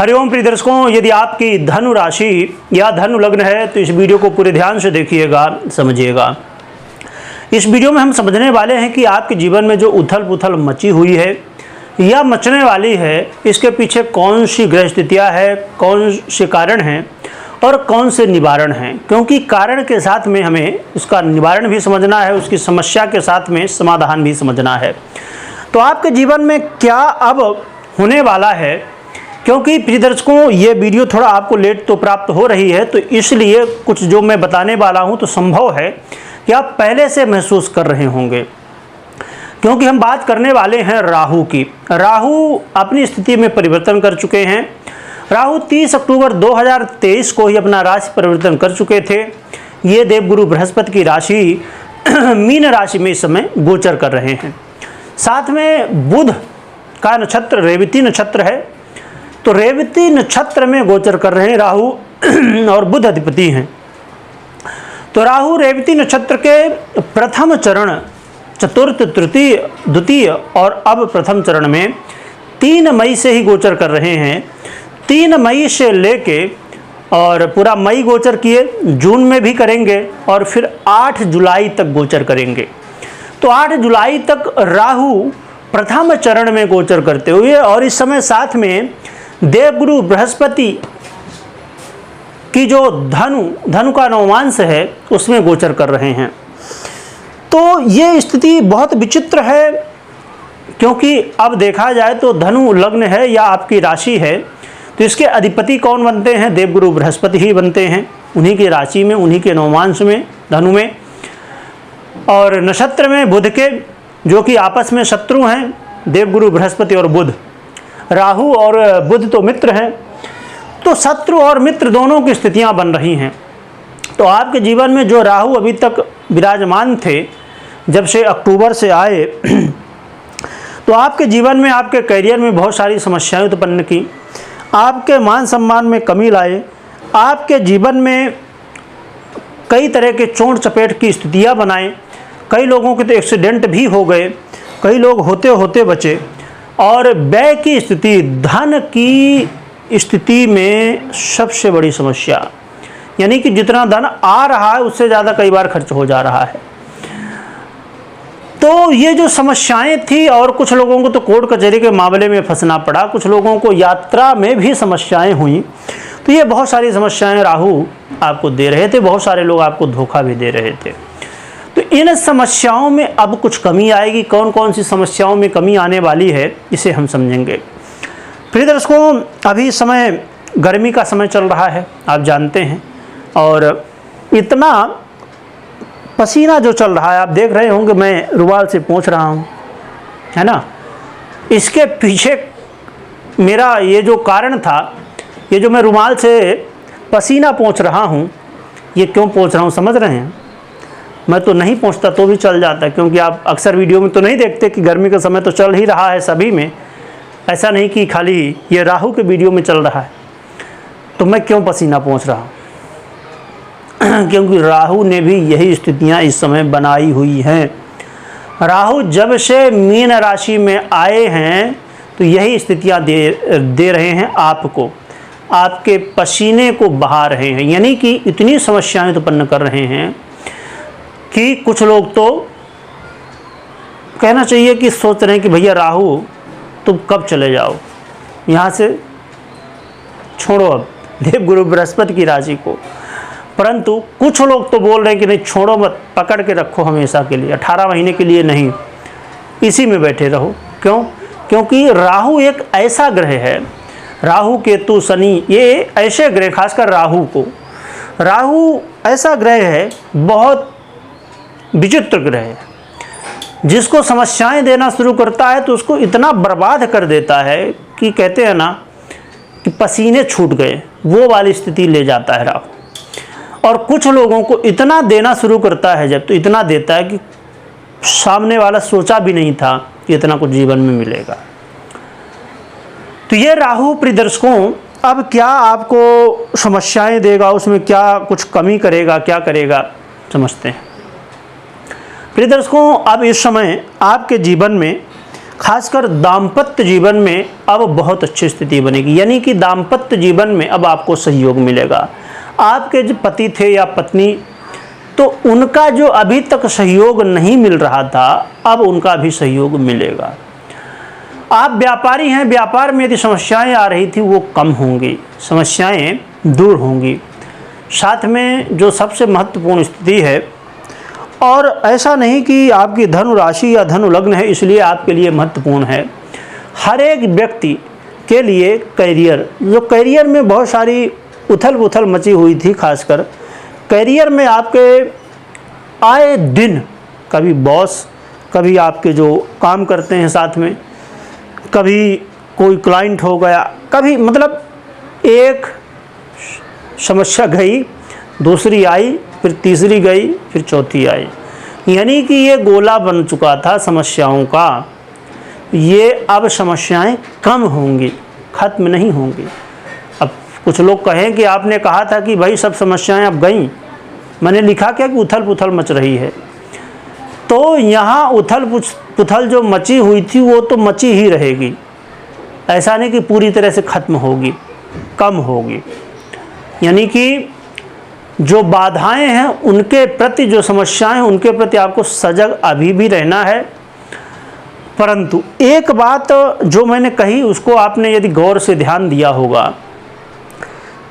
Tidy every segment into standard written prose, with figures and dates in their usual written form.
हरिओम प्रिय दर्शकों, यदि आपकी धनु राशि या धनु लग्न है तो इस वीडियो को पूरे ध्यान से देखिएगा, समझिएगा। इस वीडियो में हम समझने वाले हैं कि आपके जीवन में जो उथल पुथल मची हुई है या मचने वाली है, इसके पीछे कौन सी ग्रह स्थितियाँ है, कौन से कारण हैं और कौन से निवारण हैं। क्योंकि कारण के साथ में हमें उसका निवारण भी समझना है, उसकी समस्या के साथ में समाधान भी समझना है। तो आपके जीवन में क्या अब होने वाला है, क्योंकि प्रिय दर्शकों ये वीडियो थोड़ा आपको लेट तो प्राप्त हो रही है, तो इसलिए कुछ जो मैं बताने वाला हूँ तो संभव है कि आप पहले से महसूस कर रहे होंगे। क्योंकि हम बात करने वाले हैं राहु की। राहु अपनी स्थिति में परिवर्तन कर चुके हैं। राहु 30 अक्टूबर 2023 को ही अपना राशि परिवर्तन कर चुके थे। ये देवगुरु बृहस्पति की राशि मीन राशि में इस समय गोचर कर रहे हैं। साथ में बुध का नक्षत्र रेवती नक्षत्र है, तो रेवती नक्षत्र में गोचर कर रहे हैं राहु और बुध अधिपति हैं। तो राहु रेवती नक्षत्र के प्रथम चरण, चतुर्थ, तृतीय, द्वितीय और अब प्रथम चरण में 3 मई से ही गोचर कर रहे हैं। 3 मई से लेके और पूरा मई गोचर किए, जून में भी करेंगे और फिर 8 जुलाई तक गोचर करेंगे। तो 8 जुलाई तक राहु प्रथम चरण में गोचर करते हुए और इस समय साथ में देवगुरु बृहस्पति की जो धनु का नवमांश है उसमें गोचर कर रहे हैं। तो ये स्थिति बहुत विचित्र है, क्योंकि अब देखा जाए तो धनु लग्न है या आपकी राशि है, तो इसके अधिपति कौन बनते हैं? देवगुरु बृहस्पति ही बनते हैं। उन्हीं की राशि में, उन्हीं के नवमांश में, धनु में, और नक्षत्र में बुध के, जो कि आपस में शत्रु हैं, देवगुरु बृहस्पति और बुध। राहु और बुध तो मित्र हैं, तो शत्रु और मित्र दोनों की स्थितियां बन रही हैं। तो आपके जीवन में जो राहु अभी तक विराजमान थे, जब से अक्टूबर से आए तो आपके जीवन में, आपके करियर में बहुत सारी समस्याएं उत्पन्न की, आपके मान सम्मान में कमी लाए, आपके जीवन में कई तरह के चोट चपेट की स्थितियां बनाए। कई लोगों के तो एक्सीडेंट भी हो गए, कई लोग होते होते बचे। और व्यय की स्थिति, धन की स्थिति में सबसे बड़ी समस्या, यानी कि जितना धन आ रहा है उससे ज़्यादा कई बार खर्च हो जा रहा है। तो ये जो समस्याएं थी, और कुछ लोगों को तो कोर्ट कचहरी के मामले में फंसना पड़ा, कुछ लोगों को यात्रा में भी समस्याएं हुई। तो ये बहुत सारी समस्याएं राहु आपको दे रहे थे, बहुत सारे लोग आपको धोखा भी दे रहे थे। तो इन समस्याओं में अब कुछ कमी आएगी। कौन कौन सी समस्याओं में कमी आने वाली है, इसे हम समझेंगे। प्रिय दर्शकों, अभी समय गर्मी का समय चल रहा है, आप जानते हैं, और इतना पसीना जो चल रहा है, आप देख रहे होंगे मैं रुमाल से पोंछ रहा हूँ, है ना। इसके पीछे मेरा ये जो कारण था, ये जो मैं रुमाल से पसीना पोंछ रहा हूँ, ये क्यों पोंछ रहा हूँ समझ रहे हैं? मैं तो नहीं पहुंचता तो भी चल जाता, क्योंकि आप अक्सर वीडियो में तो नहीं देखते कि गर्मी का समय तो चल ही रहा है सभी में, ऐसा नहीं कि खाली ये राहु के वीडियो में चल रहा है। तो मैं क्यों पसीना पहुंच रहा हूँ? क्योंकि राहु ने भी यही स्थितियां इस समय बनाई हुई हैं। राहु जब से मीन राशि में आए हैं तो यही स्थितियां दे रहे हैं आपको, आपके पसीने को बहा रहे हैं, यानी कि इतनी समस्याएं उत्पन्न कर रहे हैं कि कुछ लोग तो कहना चाहिए कि सोच रहे हैं कि भैया राहु तुम कब चले जाओ यहाँ से, छोड़ो अब देवगुरु बृहस्पति की राशि को। परंतु कुछ लोग तो बोल रहे हैं कि नहीं, छोड़ो मत, पकड़ के रखो हमेशा के लिए, 18 महीने के लिए नहीं, इसी में बैठे रहो। क्यों? क्योंकि राहु एक ऐसा ग्रह है, राहु केतु शनि, ये ऐसे ग्रह, खासकर राहु ऐसा ग्रह है, बहुत विचित्र ग्रह है, जिसको समस्याएं देना शुरू करता है तो उसको इतना बर्बाद कर देता है कि कहते हैं ना कि पसीने छूट गए, वो वाली स्थिति ले जाता है राहु। और कुछ लोगों को इतना देना शुरू करता है जब, तो इतना देता है कि सामने वाला सोचा भी नहीं था कि इतना कुछ जीवन में मिलेगा। तो ये राहु प्रिय दर्शकों अब क्या आपको समस्याएं देगा, उसमें क्या कुछ कमी करेगा, क्या करेगा, समझते हैं। प्रिय दर्शकों, अब इस समय आपके जीवन में खासकर दाम्पत्य जीवन में अब बहुत अच्छी स्थिति बनेगी, यानी कि दाम्पत्य जीवन में अब आपको सहयोग मिलेगा। आपके जो पति थे या पत्नी, तो उनका जो अभी तक सहयोग नहीं मिल रहा था, अब उनका भी सहयोग मिलेगा। आप व्यापारी हैं, व्यापार में यदि समस्याएं आ रही थी वो कम होंगी, समस्याएं दूर होंगी। साथ में जो सबसे महत्वपूर्ण स्थिति है, और ऐसा नहीं कि आपकी धनु राशि या धनु लग्न है इसलिए आपके लिए महत्वपूर्ण है, हर एक व्यक्ति के लिए करियर, जो करियर में बहुत सारी उथल पुथल मची हुई थी, खासकर करियर में आपके आए दिन कभी बॉस, कभी आपके जो काम करते हैं साथ में, कभी कोई क्लाइंट हो गया, कभी मतलब एक समस्या गई, दूसरी आई, फिर तीसरी गई, फिर चौथी आई, यानी कि ये गोला बन चुका था समस्याओं का। ये अब समस्याएं कम होंगी, ख़त्म नहीं होंगी। अब कुछ लोग कहें कि आपने कहा था कि भाई सब समस्याएं अब गईं, मैंने लिखा क्या कि उथल पुथल मच रही है। तो यहाँ उथल पुथल जो मची हुई थी वो तो मची ही रहेगी, ऐसा नहीं कि पूरी तरह से ख़त्म होगी, कम होगी। यानी कि जो बाधाएं हैं उनके प्रति, जो समस्याएं हैं उनके प्रति आपको सजग अभी भी रहना है। परंतु एक बात जो मैंने कही उसको आपने यदि गौर से ध्यान दिया होगा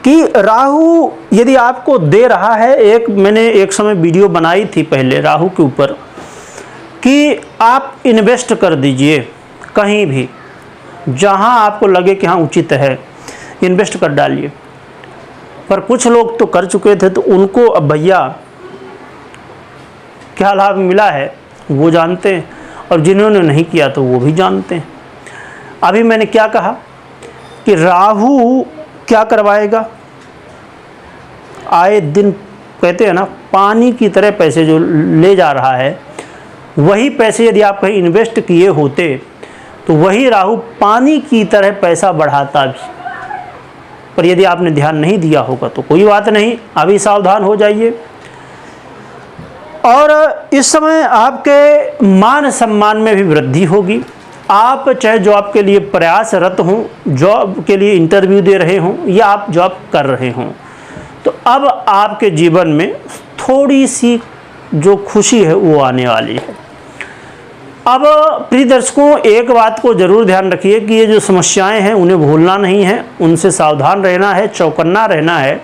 कि राहु यदि आपको दे रहा है, मैंने एक समय वीडियो बनाई थी पहले राहु के ऊपर कि आप इन्वेस्ट कर दीजिए कहीं भी, जहां आपको लगे कि हाँ उचित है, इन्वेस्ट कर डालिए। पर कुछ लोग तो कर चुके थे, तो उनको अब भैया क्या लाभ मिला है वो जानते हैं, और जिन्होंने नहीं किया तो वो भी जानते हैं। अभी मैंने क्या कहा कि राहु क्या करवाएगा, आए दिन कहते हैं ना पानी की तरह पैसे जो ले जा रहा है, वही पैसे यदि आप कहीं इन्वेस्ट किए होते तो वही राहु पानी की तरह पैसा बढ़ाता भी। पर यदि आपने ध्यान नहीं दिया होगा तो कोई बात नहीं, अभी सावधान हो जाइए। और इस समय आपके मान सम्मान में भी वृद्धि होगी। आप चाहे जॉब के लिए प्रयासरत हों, जॉब के लिए इंटरव्यू दे रहे हों या आप जॉब कर रहे हों, तो अब आपके जीवन में थोड़ी सी जो खुशी है वो आने वाली है। अब प्रिय दर्शकों, एक बात को ज़रूर ध्यान रखिए कि ये जो समस्याएं हैं उन्हें भूलना नहीं है, उनसे सावधान रहना है, चौकन्ना रहना है,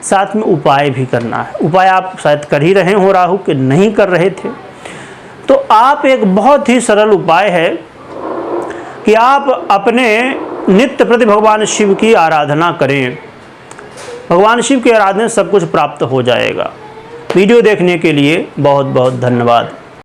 साथ में उपाय भी करना है। उपाय आप शायद कर ही रहे हो, राहु के नहीं कर रहे थे, तो आप एक बहुत ही सरल उपाय है कि आप अपने नित्य प्रति भगवान शिव की आराधना करें। भगवान शिव की आराधना से सब कुछ प्राप्त हो जाएगा। वीडियो देखने के लिए बहुत बहुत धन्यवाद।